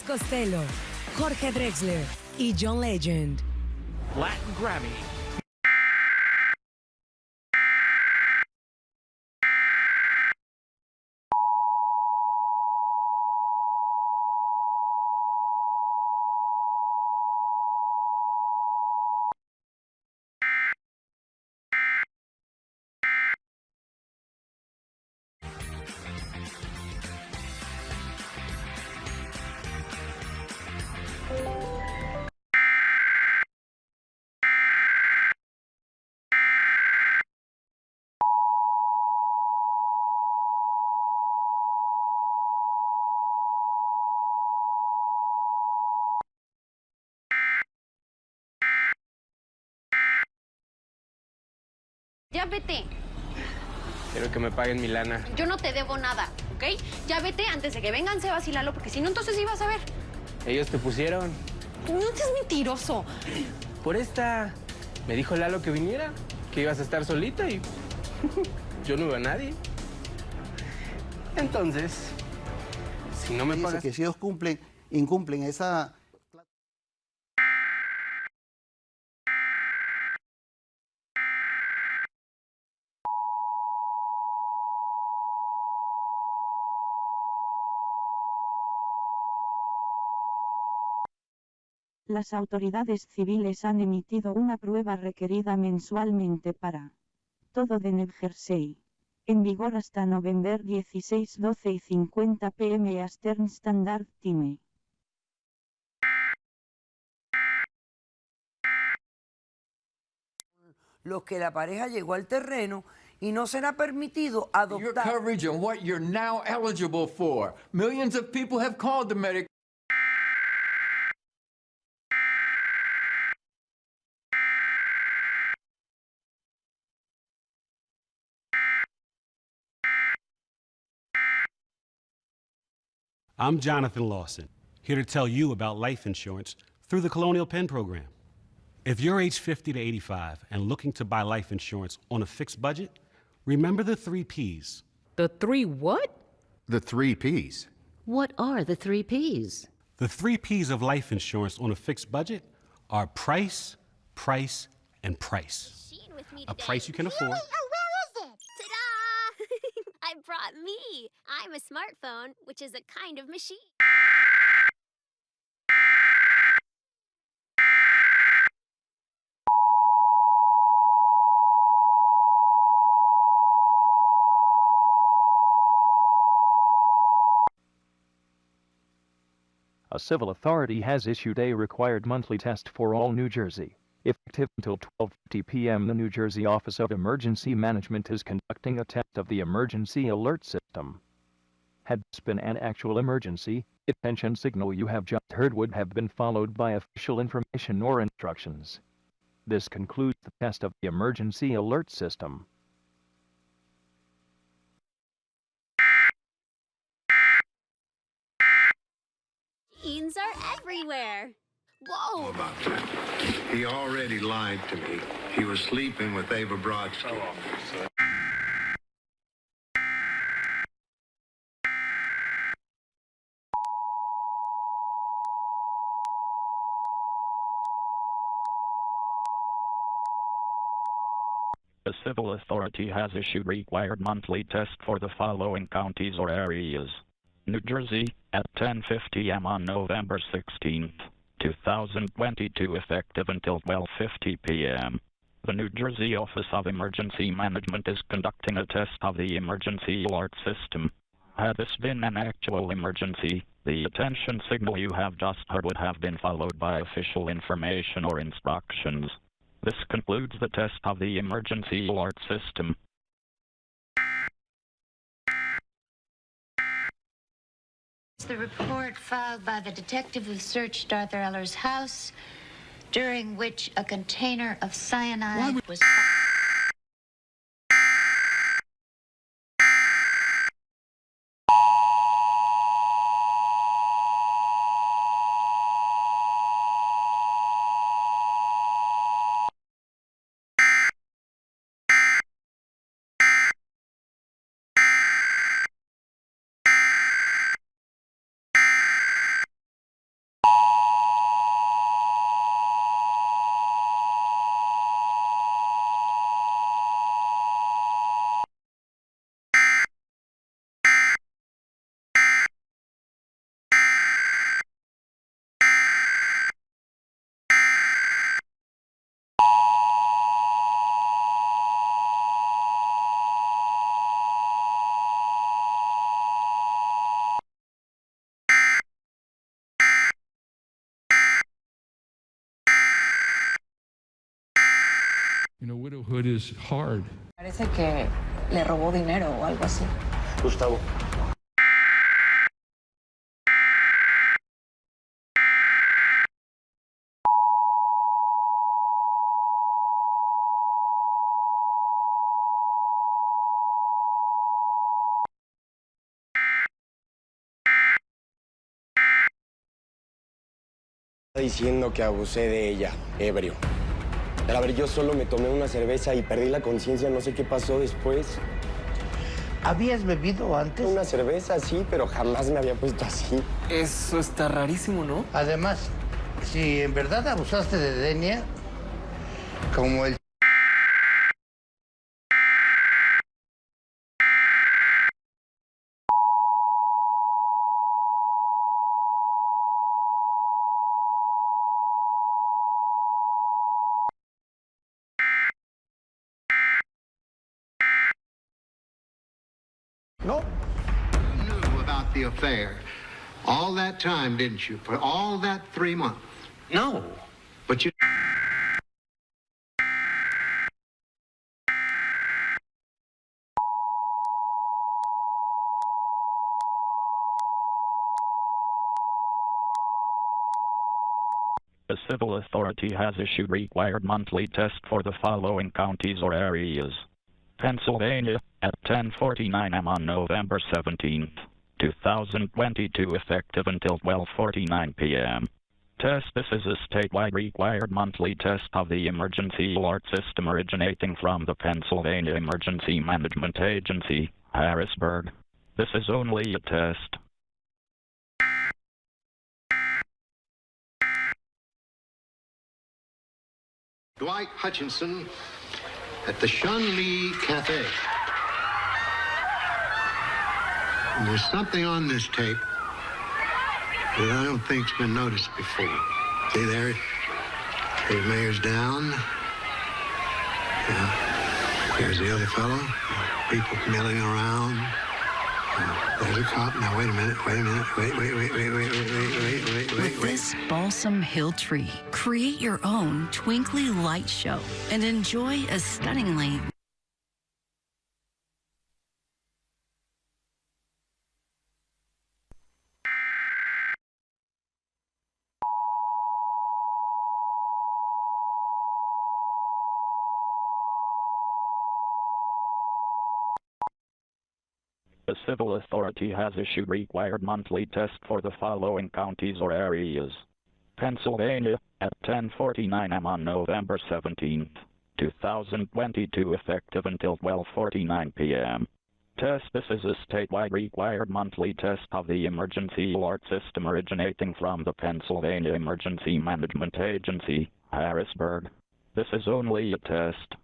Costello, Jorge Drexler y John Legend. Latin Grammy. Ya vete. Quiero que me paguen mi lana. Yo no te debo nada, ¿ok? Ya vete antes de que vengan Sebas y Lalo, porque si no, entonces sí vas a ver. Ellos te pusieron. No seas mentiroso. Por esta. Me dijo Lalo que viniera, que ibas a estar solita y yo no veo a nadie. Entonces, si no me Dice pagas... que si ellos incumplen esa... Las autoridades civiles han emitido una prueba requerida mensualmente para todo de New Jersey. En vigor hasta noviembre 16, 12 y 50 p.m. Eastern Standard Time. Los que la pareja llegó al terreno y no será permitido Your adoptar. coverage and what you're now eligible for. Millions of people have called the medic. I'm Jonathan Lawson, here to tell you about life insurance through the Colonial Penn program. If you're age 50 to 85 and looking to buy life insurance on a fixed budget, remember the 3 Ps. The 3 what? The 3 Ps. What are the 3 Ps? The 3 Ps of life insurance on a fixed budget are price, price, and price. A price you can afford. Where is it? Ta-da! I brought me. I'm a smartphone, which is a kind of machine. A civil authority has issued a required monthly test for all New Jersey. Effective until 12:50 p.m., the New Jersey Office of Emergency Management is conducting a test of the emergency alert system. Had this been an actual emergency, the attention signal you have just heard would have been followed by official information or instructions. This concludes the test of the emergency alert system. Beans are everywhere. Whoa! About that. He already lied to me. He was sleeping with Ava Brodsky. A civil authority has issued required monthly test for the following counties or areas. New Jersey, at 10:50 a.m. on November 16, 2022, effective until 12:50 p.m. The New Jersey Office of Emergency Management is conducting a test of the emergency alert system. Had this been an actual emergency, the attention signal you have just heard would have been followed by official information or instructions. This concludes the test of the emergency alert system. The report filed by the detective who searched Arthur Eller's house, during which a container of cyanide was found. You know, widowhood is hard. Parece que le robó dinero o algo así. Gustavo. Diciendo que abusé de ella, ebrio. Pero a ver, yo solo me tomé una cerveza y perdí la conciencia, no sé qué pasó después. ¿Habías bebido antes? Una cerveza, sí, pero jamás me había puesto así. Eso está rarísimo, ¿no? Además, si en verdad abusaste de Denia, como el... No. You knew about the affair all that time, didn't you? For all that 3 months. No. But you... A civil authority has issued required monthly test for the following counties or areas. Pennsylvania, at 10:49 a.m. on November 17th, 2022, effective until 12:49 p.m. Test: this is a statewide required monthly test of the emergency alert system originating from the Pennsylvania Emergency Management Agency, Harrisburg. This is only a test. Dwight Hutchinson at the Shun Lee Cafe. And there's something on this tape that I don't think's been noticed before. See there? His mayor's down. Yeah. There's the other fellow. People milling around. There's a cop. Now wait a minute. Wait. With this Balsam Hill tree, create your own twinkly light show and enjoy a stunningly A civil authority has issued required monthly test for the following counties or areas. Pennsylvania, at 10:49 a.m. on November 17th, 2022, effective until 12:49 p.m. Test: this is a statewide required monthly test of the emergency alert system originating from the Pennsylvania Emergency Management Agency, Harrisburg. This is only a test.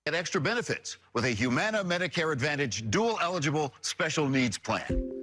Get extra benefits with a Humana Medicare Advantage dual eligible special needs plan.